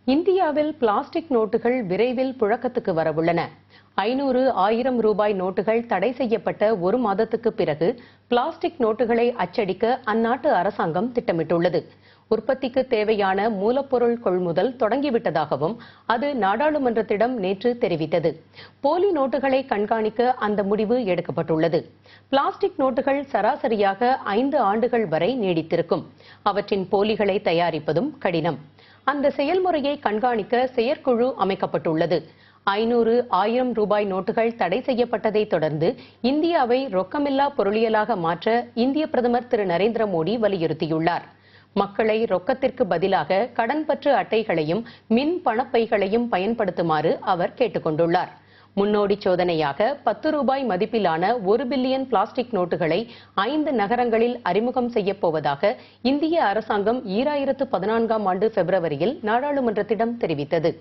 இந்தியாவில் பிளாஸ்டிக் நோட்டுகள் விரைவில் புழக்கத்துக்கு வரவுள்ளன. 500, 1000 ரூபாய் நோட்டுகள் தடை செய்யப்பட்ட ஒரு மாதத்துக்கு பிறகு பிளாஸ்டிக் நோட்டுகளை அச்சடிக்க அந்நாட்டு அரசாங்கம் திட்டமிட்டுள்ளது. உற்பத்திக்கு தேவையான மூலப்பொருள் கொள்முதல் தொடங்கிவிட்டதாகவும் அது நாடாளுமன்றத்திடம் நேற்று தெரிவித்தது. போலி நோட்டுகளை கண்காணிக்க அந்த முடிவு எடுக்கப்பட்டுள்ளது. பிளாஸ்டிக் நோட்டுகள் சராசரியாக 5 ஆண்டுகள் வரை நீடித்திருக்கும். அவற்றின் போலிகளை தயாரிப்பதும் கடினம். அந்த செயல்முறையை கண்காணிக்க செயற்குழு அமைக்கப்பட்டுள்ளது. 500, 1000 ரூபாய் நோட்டுகள் தடை செய்யப்பட்டதை தொடர்ந்து இந்தியாவை ரொக்கமில்லா பொருளியலாக மாற்ற இந்திய பிரதமர் திரு நரேந்திர மோடி வலியுறுத்தியுள்ளார். மக்களை ரொக்கத்திற்கு பதிலாக கடன்பற்று அட்டைகளையும் மின் பணப்பைகளையும் பயன்படுத்துமாறு அவர் கேட்டுக் கொண்டுள்ளார். முன்னோடி சோதனையாக 10 ரூபாய் மதிப்பிலான 1 பில்லியன் பிளாஸ்டிக் நோட்டுகளை 5 நகரங்களில் அறிமுகம் செய்யப்போவதாக இந்திய அரசாங்கம் 2014ஆம் ஆண்டு பிப்ரவரியில் நாடாளுமன்றத்திடம் தெரிவித்தது.